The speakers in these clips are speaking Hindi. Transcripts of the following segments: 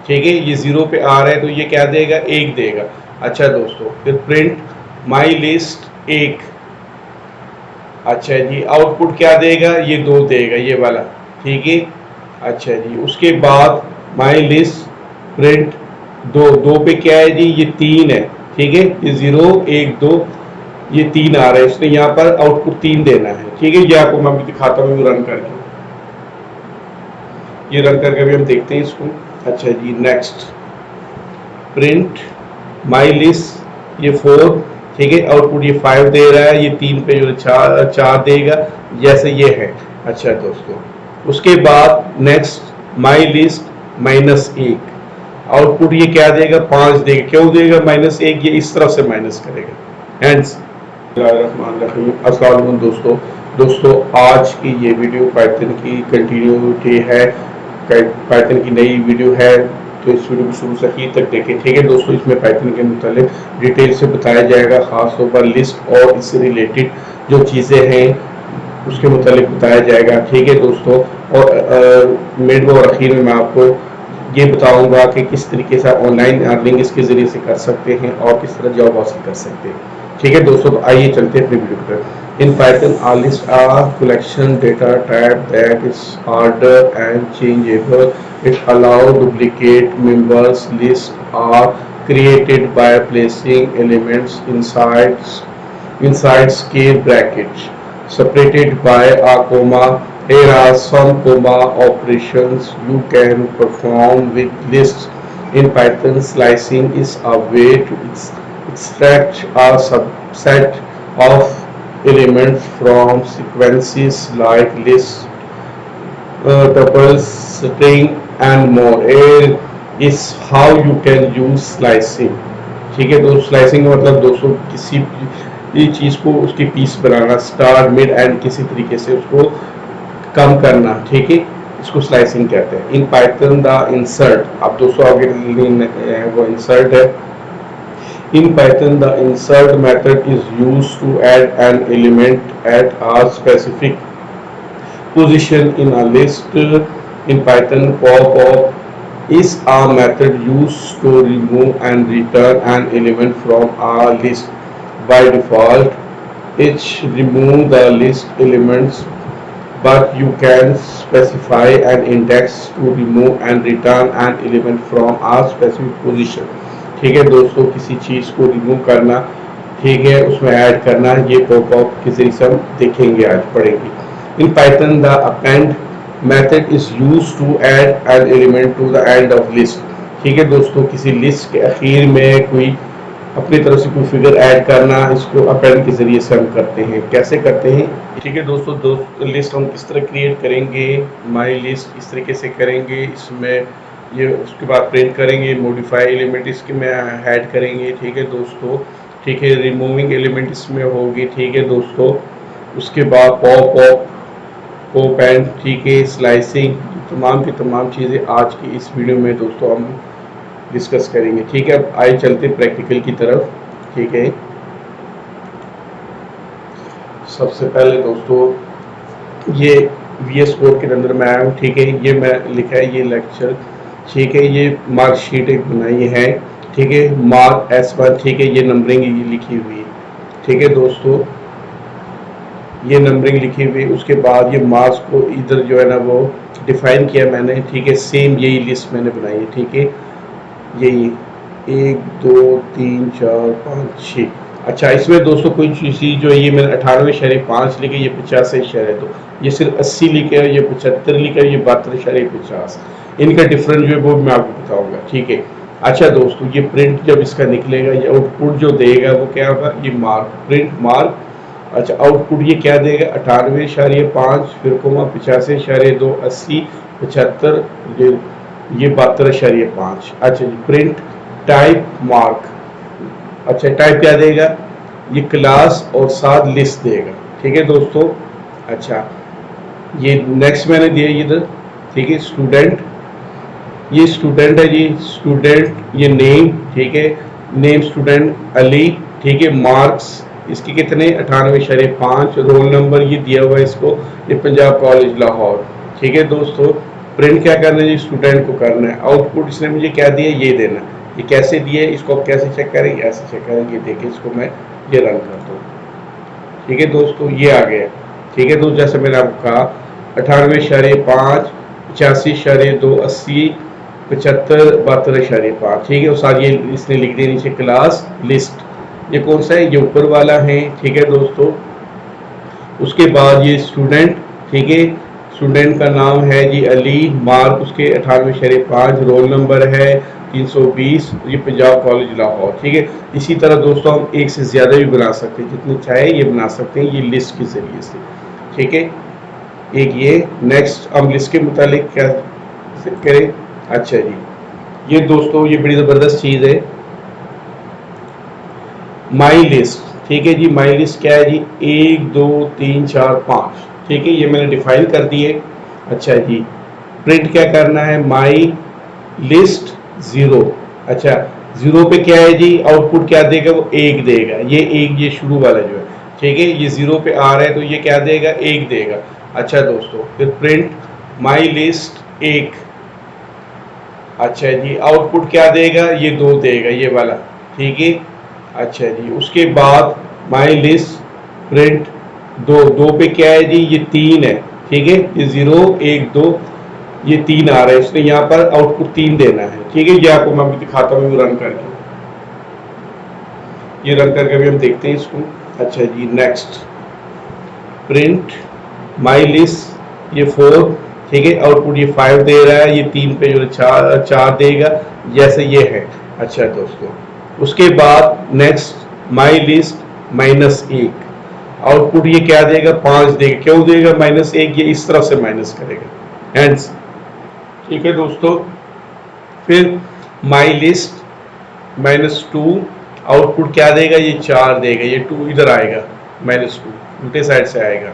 ठीक है, ये 0 पे आ रहा है तो ये क्या देगा, 1 देगा। अच्छा दोस्तों, फिर प्रिंट माई लिस्ट 1। अच्छा जी, आउटपुट क्या देगा, ये 2 देगा, ये वाला। ठीक है। अच्छा जी, उसके बाद माई लिस्ट प्रिंट 2। 2 पे क्या है जी, ये 3 है। ठीक है, ये 0 1 2, ये 3 आ रहा है, इसने यहाँ पर आउटपुट 3 देना है। ठीक है, ये आपको मैं भी दिखाता हूँ रन करके। ये रन करके भी हम देखते हैं इसको। अच्छा जी, नेक्स्ट प्रिंट माई लिस्ट ये 4। ठीक है, आउटपुट ये 5 दे रहा है, ये 3 पे जो 4 देगा, जैसे ये है। अच्छा दोस्तों, उसके बाद नेक्स्ट माई लिस्ट -1। आउटपुट ये क्या देगा, 5 देगा। क्यों देगा -1, ये इस तरफ से माइनस करेगा। हैंड्स अस्सलाम दोस्तों, आज की ये वीडियो पाइथन की कंटिन्यूटी है, पाइथन की नई वीडियो है, तो इस वीडियो को शुरू से आखिर तक देखें। ठीक है दोस्तों, इसमें पाइथन के मुतालिक डिटेल से बताया जाएगा, खास तौर पर लिस्ट और इससे रिलेटेड जो चीज़ें हैं उसके मुतालिक बताया जाएगा। ठीक है दोस्तों, और मिड और आखिर में मैं आपको ये बताऊंगा कि किस तरीके से ऑनलाइन अर्निंग इसके ज़रिए से कर सकते हैं और किस तरह जॉब हासिल कर सकते हैं। ठीक है दोस्तों, तो आइए चलते हैं अपनी वीडियो पर। In Python a list a collection data type that is ordered and changeable. It allow duplicate members. Lists are created by placing elements inside square brackets separated by a comma. Here are some comma operations you can perform with lists in Python. Slicing is a way to extract a subset of elements from sequences like lists, tuples, string and more. Here is how you can use slicing. ठीक है दोस्तों, स्लाइसिंग का मतलब दोस्तों किसी भी चीज़ को उसकी पीस बनाना, स्टार्ट मिड एंड किसी तरीके से उसको कम करना। ठीक है, इसको स्लाइसिंग कहते हैं। इन पाइथन द इंसर्ट, अब दोस्तों आगे वो इंसर्ट है। In Python, the insert method is used to add an element at a specific position in a list. In Python, pop is a method used to remove and return an element from a list. By default, it removes the list elements, but you can specify an index to remove and return an element from a specific position. ठीक है दोस्तों, किसी चीज़ को रिमूव करना, ठीक है, उसमें ऐड करना, ये पॉपअप के जरिए से हम देखेंगे, आज पढ़ेंगे। In Python the append method is used to add an element to the end of list. ठीक है दोस्तों, किसी लिस्ट के आखिर में कोई अपनी तरफ से कोई फिगर ऐड करना, इसको अपेंड के जरिए से हम करते हैं। कैसे करते हैं? ठीक है दोस्तों, लिस्ट हम किस तरह क्रिएट करेंगे, माई लिस्ट इस तरीके से करेंगे, इसमें ये उसके बाद प्रिंट करेंगे, मॉडिफाई एलिमेंट इसके में ऐड करेंगे। ठीक है दोस्तों, ठीक है, रिमूविंग एलिमेंट इसमें होगी। ठीक है दोस्तों, उसके बाद पॉप एंड, ठीक है, स्लाइसिंग, तमाम की तमाम चीज़ें आज की इस वीडियो में दोस्तों हम डिस्कस करेंगे। ठीक है, अब आइए चलते प्रैक्टिकल की तरफ। ठीक है, सबसे पहले दोस्तों ये VS कोड के अंदर मैं आया हूँ। ठीक है, ये मैं लिखा है, ये लेक्चर, ठीक है, ये मार्कशीट एक बनाई है। ठीक है, मार्क S1, ठीक है, ये नंबरिंग ये लिखी हुई है। ठीक है दोस्तों, ये नंबरिंग लिखी हुई है। उसके बाद ये मार्क्स को इधर जो है ना वो डिफाइन किया मैंने। ठीक है, सेम यही लिस्ट मैंने बनाई है। ठीक है, यही 1 2 3 4 5 6। अच्छा, इसमें दोस्तों कोई चीज़ जो है, ये मैंने 98.5 लिखे, ये 85.2, ये सिर्फ 80 लिखे है, ये 75 लिखा है, ये 72.50। इनका डिफरेंस जो है वो मैं आपको बताऊंगा। ठीक है, अच्छा दोस्तों, ये प्रिंट जब इसका निकलेगा, ये आउटपुट जो देगा वो क्या होगा, ये मार्क, प्रिंट मार्क। अच्छा, आउटपुट ये क्या देगा, 98.5, फिर कोमा 85.2, 80, 75, ये 72.5। अच्छा जी, प्रिंट टाइप मार्क। अच्छा, टाइप क्या देगा, ये क्लास और साथ लिस्ट देगा। ठीक है दोस्तों, अच्छा, ये नेक्स्ट मैंने दिया इधर। ठीक है, स्टूडेंट, ये स्टूडेंट है जी, स्टूडेंट, ये नेम, ठीक है, नेम स्टूडेंट अली। ठीक है, मार्क्स इसके कितने, 98.5, रोल नंबर ये दिया हुआ है इसको, ये पंजाब कॉलेज लाहौर। ठीक है दोस्तों, प्रिंट क्या करना है जी, स्टूडेंट को करना है। आउटपुट इसने मुझे क्या दिया, ये देना। ये कैसे दिए, इसको आप कैसे चेक करेंगे, ऐसे चेक करेंगे। देखिए इसको मैं ये रन करता हूँ, ठीक है दोस्तों, ये आ गया। ठीक है दोस्तों, जैसे मैंने आपको कहा 98.5, 85.2, 80, 75, 72.5, ठीक है। और साथ ये इसने लिख दिया नीचे क्लास लिस्ट। ये कौन सा है, ये ऊपर वाला है, ठीक है दोस्तों। उसके बाद ये स्टूडेंट, ठीक है, स्टूडेंट का नाम है जी अली, मार्क उसके 98.5, रोल नंबर है 320, ये पंजाब कॉलेज लाहौर, ठीक है। इसी तरह दोस्तों हम एक से ज़्यादा भी बना सकते हैं, जितने चाहे ये बना सकते हैं, ये लिस्ट के ज़रिए से, ठीक है। एक ये नेक्स्ट हम लिस्ट के मुतालिक क्या करें। अच्छा जी, ये दोस्तों ये बड़ी ज़बरदस्त चीज़ है, माई लिस्ट, ठीक है जी। माई लिस्ट क्या है जी, 1 2 3 4 5, ठीक है, ये मैंने डिफाइन कर दिए। अच्छा जी, प्रिंट क्या करना है, माई लिस्ट 0। अच्छा, 0 पे क्या है जी, आउटपुट क्या देगा, वो 1 देगा। ये 1, ये शुरू वाला जो है, ठीक है, ये 0 पे आ रहा है तो ये क्या देगा, 1 देगा। अच्छा दोस्तों, फिर प्रिंट माई लिस्ट 1। अच्छा जी, आउटपुट क्या देगा, ये 2 देगा, ये वाला, ठीक है। अच्छा जी, उसके बाद माई लिस्ट प्रिंट 2। 2 पे क्या है जी, ये 3 है, ठीक है। ये 0 1 2, ये 3 आ रहा है, इसने यहाँ पर आउटपुट 3 देना है, ठीक है। ये आपको मैं अभी दिखाता हूँ रन करके, ये रन करके भी हम देखते हैं इसको। अच्छा जी, नेक्स्ट प्रिंट माई लिस्ट ये 4, ठीक है, आउटपुट ये 5 दे रहा है, ये 3 पे जो 4 देगा, जैसे ये है। अच्छा दोस्तों, उसके बाद नेक्स्ट माई लिस्ट -1, आउटपुट ये क्या देगा, 5 देगा। क्यों देगा -1, ये इस तरफ से माइनस करेगा, हैंड्स, ठीक है दोस्तों। फिर माई लिस्ट -2, आउटपुट क्या देगा, ये 4 देगा, ये 2 इधर आएगा, -2 उल्टे साइड से आएगा।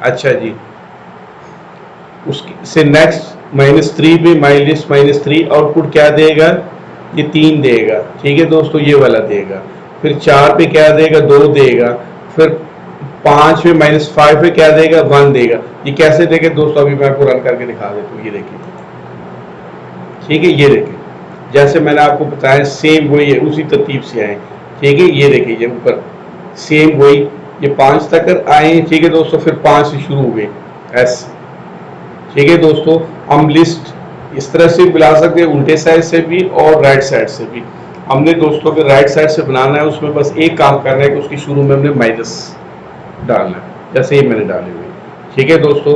अच्छा जी, उससे नेक्स्ट -3 पे माई लिस्ट -3, आउटपुट क्या देगा, ये 3 देगा, ठीक है दोस्तों, ये वाला देगा। फिर 4 पे क्या देगा, 2 देगा। फिर 5 पे -5 पे क्या देगा, 1 देगा। ये कैसे देगा दोस्तों, अभी मैं आपको रन करके दिखा देता हूँ, ये देखिए, ठीक है, ये देखिए, जैसे मैंने आपको बताया सेम वही है, उसी तरतीब से आए, ठीक है। ये देखिए, ये ऊपर सेम वही, ये 5 तक आए, ठीक है दोस्तों। फिर 5 से शुरू हुए ऐसे, ठीक है दोस्तों। हम लिस्ट इस तरह से बुला सकते हैं, उल्टे साइड से भी और राइट साइड से भी। हमने दोस्तों के राइट साइड से बनाना है, उसमें बस एक काम करना है कि उसकी शुरू में हमने माइनस डालना है, जैसे ये मैंने डाले हुए, ठीक है दोस्तों।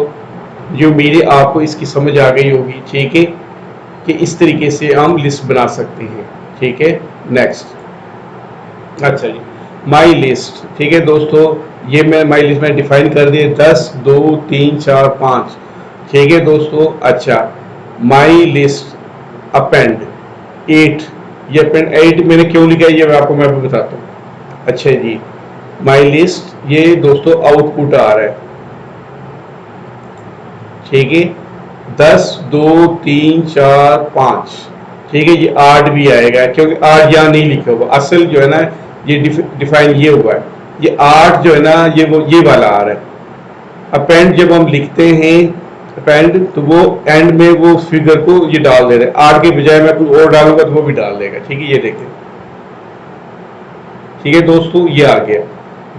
जो मेरे आपको इसकी समझ आ गई होगी, ठीक है, कि इस तरीके से हम लिस्ट बना सकते हैं, ठीक है। नेक्स्ट, अच्छा जी, माई लिस्ट, ठीक है दोस्तों, ये मैं माई लिस्ट में डिफाइन कर दिए 10 2 3 4 5, ठीक है दोस्तों। अच्छा, माई लिस्ट अपेंड 8, ये अपेंड 8 मैंने क्यों लिखा है, ये मैं आपको बताता हूँ। अच्छा जी, माई लिस्ट ये दोस्तों आउटपुट आ रहा है, ठीक है, 10 2 3 4 5, ठीक है। ये 8 भी आएगा, क्योंकि 8 यहाँ नहीं लिखा हुआ, असल जो है ना, ये डिफाइन ये हुआ है, ये 8 जो है ना, ये वाला आ रहा है। अपेंड जब हम लिखते हैं अपेंड, तो वो एंड में वो फिगर को ये डाल दे रहे हैं, 8 के बजाय मैं कुछ और डालूंगा तो वो भी डाल देगा, ठीक है। ये देखें, ठीक है दोस्तों, ये आ गया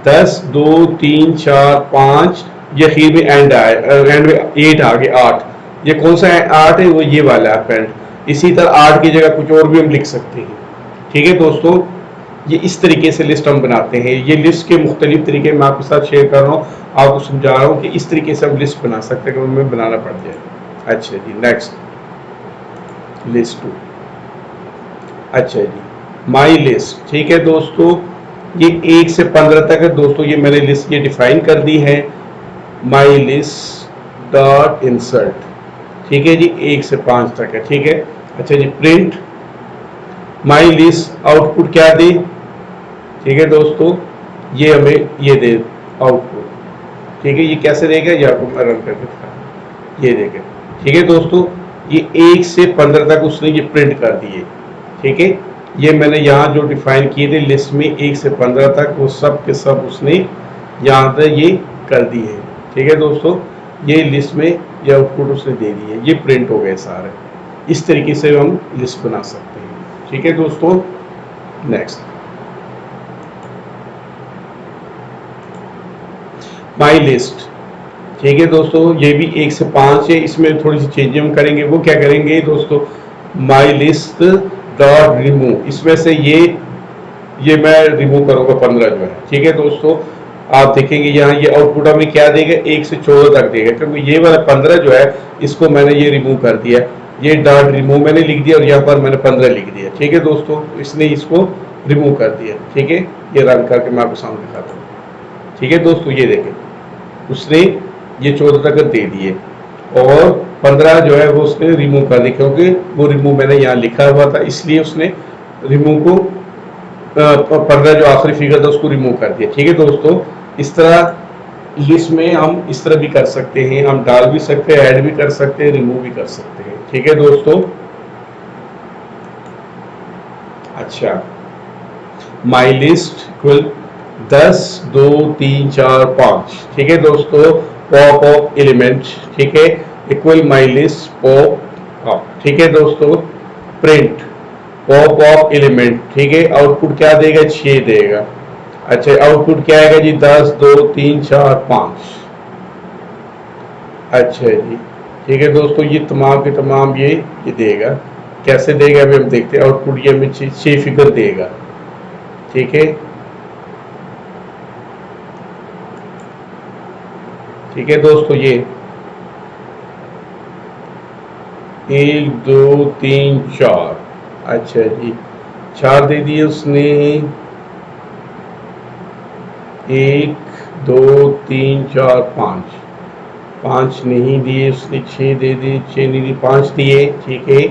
10 2 3 4 5, ये आखिर में एंड आया, एंड में 8 आ गया, 8। ये कौन सा 8 है, वो ये वाला है अपेंड। इसी तरह 8 की जगह कुछ और भी हम लिख सकते हैं, ठीक है दोस्तों। ये इस तरीके से लिस्ट हम बनाते हैं। ये लिस्ट के मुख्तलिफ तरीके मैं आपके साथ शेयर कर रहा हूँ, आपको समझा रहा हूँ कि इस तरीके से हम लिस्ट बना सकते हैं, हमें बनाना पड़ जाए। अच्छा जी, नेक्स्ट लिस्ट 2। अच्छा जी, माई लिस्ट, ठीक है दोस्तों, ये 1 से 15 तक है दोस्तों, ये मैंने लिस्ट ये डिफाइन कर दी है, माई लिस्ट डॉट इंसर्ट, ठीक है जी, 1 से 5 तक है, ठीक है। अच्छा जी, प्रिंट माई लिस्ट आउटपुट क्या दे, ठीक है दोस्तों, ये हमें ये दे आउटपुट, ठीक है। ये कैसे देगा, ये आपको मैं रन करके दिखा, ये देखें, ठीक है दोस्तों। ये 1 से 15 तक उसने ये प्रिंट कर दिए, ठीक है। ये मैंने यहाँ जो डिफाइन किए थे लिस्ट में 1 से 15 तक, वो सब के सब उसने यहाँ पर ये कर दिए, ठीक है दोस्तों। ये लिस्ट में ये आउटपुट उसने दे दी है, ये प्रिंट हो गए सारे। इस तरीके से हम लिस्ट बना सकते हैं। ठीक है दोस्तों, नेक्स्ट माई लिस्ट। ठीक है दोस्तों, ये भी 1 से 5 है, इसमें थोड़ी सी चेंज हम करेंगे। वो क्या करेंगे दोस्तों, माई लिस्ट डॉट रिमूव, इसमें से ये मैं रिमूव करूंगा 15 जो है। ठीक है दोस्तों, आप देखेंगे यहाँ ये आउटपुट हमें क्या देगा, 1 से 14 तक देगा, क्योंकि ये वाला 15 जो है इसको मैंने ये रिमूव कर दिया, ये डॉट रिमूव मैंने लिख दिया और यहाँ पर मैंने 15 लिख दिया। ठीक है दोस्तों, इसने इसको रिमूव कर दिया। ठीक है, ये रन करके मैं आपको सामने दिखाता हूँ। ठीक है दोस्तों, ये देखें उसने ये 14 तक दे दिए और 15 जो है वो उसने रिमूव कर दी, क्योंकि वो रिमूव मैंने यहाँ लिखा हुआ था, इसलिए उसने रिमूव को 15 जो आखिरी फिगर था उसको रिमूव कर दिया। ठीक है दोस्तों, इस तरह लिस्ट में हम इस तरह भी कर सकते हैं, हम डाल भी सकते हैं, ऐड भी कर सकते हैं, रिमूव भी कर सकते हैं। ठीक है दोस्तों, अच्छा माई लिस्ट इक्वल 10 2 3 4 5। ठीक है दोस्तों, पॉप ऑफ एलिमेंट, ठीक है, equal my list pop of. ठीक है दोस्तों, प्रिंट पॉप ऑफ एलिमेंट, ठीक है, आउटपुट क्या देगा, 6 देगा। अच्छा, आउटपुट क्या आएगा जी, 10 2 3 4 5। अच्छा जी, ठीक है दोस्तों, ये तमाम के तमाम ये देगा। कैसे देगा अभी हम देखते हैं। आउटपुट ये हमें 6 फिगर देगा। ठीक है, ठीक है दोस्तों, ये 1 2 3 4। अच्छा जी, 4 दे दिए उसने, 1 2 3 4 5। 5 नहीं दिए उसने, 6 दे दिए, 6 नहीं दिए, 5 दिए। ठीक है,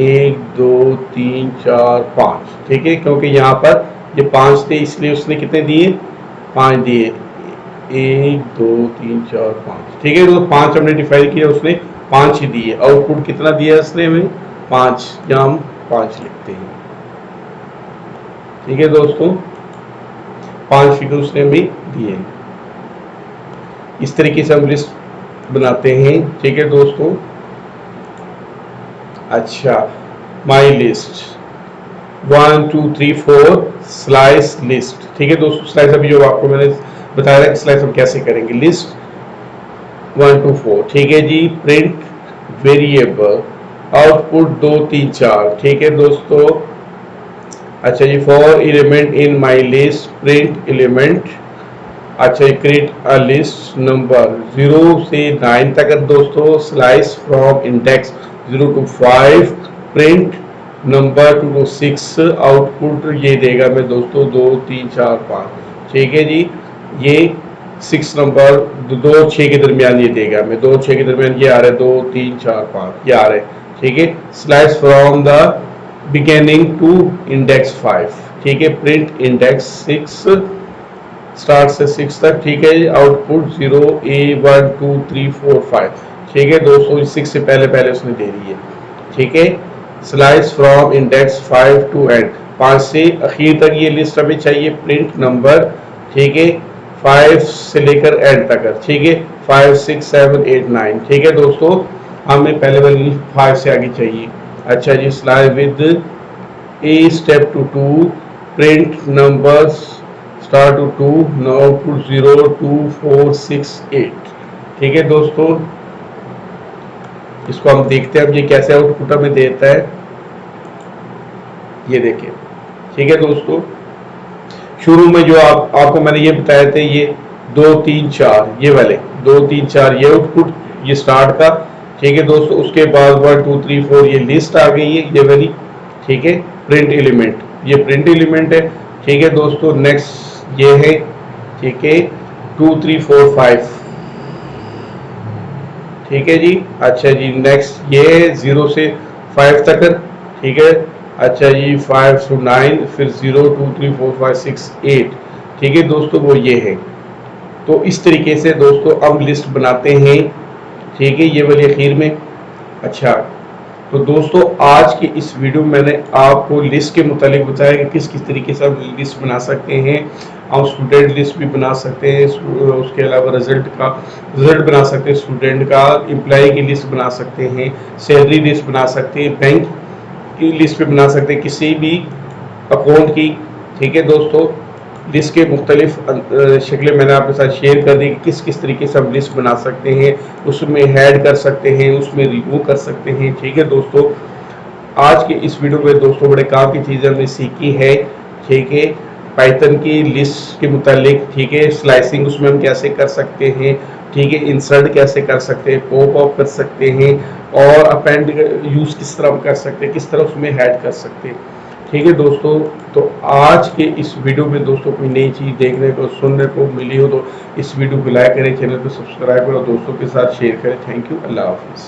1 2 3 4 5। ठीक है, क्योंकि यहाँ पर ये 5 थे इसलिए उसने कितने दिए, 5 दिए। 1 2 3 4 5। ठीक है, तो 5 हमने डिफाइन किया, उसने 5 ही दिए। आउटपुट कितना दिया उसने हमें, 5, यहाँ हम 5 लिखते हैं। ठीक है दोस्तों, 5 फिगर उसने हमें दिए। इस तरीके से हम लिस्ट बनाते हैं। ठीक है दोस्तों, अच्छा माई लिस्ट 1 2 3 4 स्लाइस लिस्ट। ठीक है दोस्तों, स्लाइस अभी जो आपको मैंने बताया था कि स्लाइस हम कैसे करेंगे। लिस्ट 1 2 4। ठीक है जी, प्रिंट वेरिएबल आउटपुट 2 3 4। ठीक है दोस्तों, अच्छा जी, for element in my list print element. अच्छा, क्रिएट अ लिस्ट नंबर 0 से 9 तक दोस्तों, slice from index 0 to 5, print number 2 to 6। Output ये देगा मैं दोस्तों 2 3 4 5। ठीक है जी, ये 6 नंबर 2 6 के दरमियान ये देगा मैं, 2 6 के दरमियान ये आ रहा है, 2 3 4 5 ये आ रहा है। ठीक है, slice from the beginning to index 5। ठीक है, प्रिंट इंडेक्स 6 स्टार्ट से 6 तक। ठीक है, आउटपुट 0 A 1 2 3 4 5। ठीक है दोस्तों, 6 से पहले उसने दे दी है। ठीक है, slice from index 5 to end, 5 से आखिर तक ये लिस्ट हमें चाहिए, प्रिंट नंबर। ठीक है, 5 से लेकर एंड तक। ठीक है, 5 6 7 8 9। ठीक है दोस्तों, हमें पहले वाली 5 से आगे चाहिए। अच्छा जी, slice with a step to 2, print numbers star to 2, now to 0 2 4 6 8। ठीक है दोस्तों, इसको हम देखते हैं अब ये कैसे आउटपुट हमें देता है। ये देखिए, ठीक है दोस्तों, शुरू में जो आपको मैंने ये बताए थे, ये 2 3 4 ये वाले 2 3 4 ये आउटपुट ये स्टार्ट का। ठीक है दोस्तों, उसके बाद 1 2 3 4 ये लिस्ट आ गई है ये वाली। ठीक है, प्रिंट एलिमेंट, ये प्रिंट एलिमेंट है। ठीक है दोस्तों, नेक्स्ट ये है। ठीक है, 2 3 4 5। ठीक है जी, अच्छा जी, नेक्स्ट ये 0 से 5 तक। ठीक है, अच्छा जी, 5 to 9, फिर 0 2 3 4 5 6 8। ठीक है दोस्तों, वो ये है। तो इस तरीके से दोस्तों हम लिस्ट बनाते हैं। ठीक है, ये वाली आखिर में। अच्छा, तो दोस्तों आज की इस वीडियो में मैंने आपको लिस्ट के मुतालिक बताया कि किस किस तरीके से आप लिस्ट बना सकते हैं। आप स्टूडेंट लिस्ट भी बना सकते हैं, उसके अलावा रिजल्ट बना सकते हैं, स्टूडेंट का एम्प्लॉय की लिस्ट बना सकते हैं, सैलरी लिस्ट बना सकते हैं, बैंक की लिस्ट भी बना सकते हैं, किसी भी अकाउंट की। ठीक है दोस्तों, लिस्ट के मुख्तलिफ शक्लें मैंने आपके साथ शेयर कर दी कि किस किस तरीके से हम लिस्ट बना सकते हैं, उसमें ऐड कर सकते हैं, उसमें रिमूव कर सकते हैं। ठीक है दोस्तों, आज के इस वीडियो में दोस्तों बड़े काम की चीज़ें हमने सीखी है। ठीक है, पाइथन की लिस्ट के मुतालिक, ठीक है, स्लाइसिंग उसमें हम कैसे कर सकते हैं, ठीक है, इंसर्ट कैसे कर सकते हैं, पॉप अप कर सकते हैं, और अपेंड यूज किस तरह हम कर सकते हैं, किस तरह उसमें ऐड कर सकते हैं। ठीक है दोस्तों, तो आज के इस वीडियो में दोस्तों कोई नई चीज़ देखने को सुनने को मिली हो तो इस वीडियो को लाइक करें, चैनल को सब्सक्राइब करें और दोस्तों के साथ शेयर करें। थैंक यू, अल्लाह हाफिज़।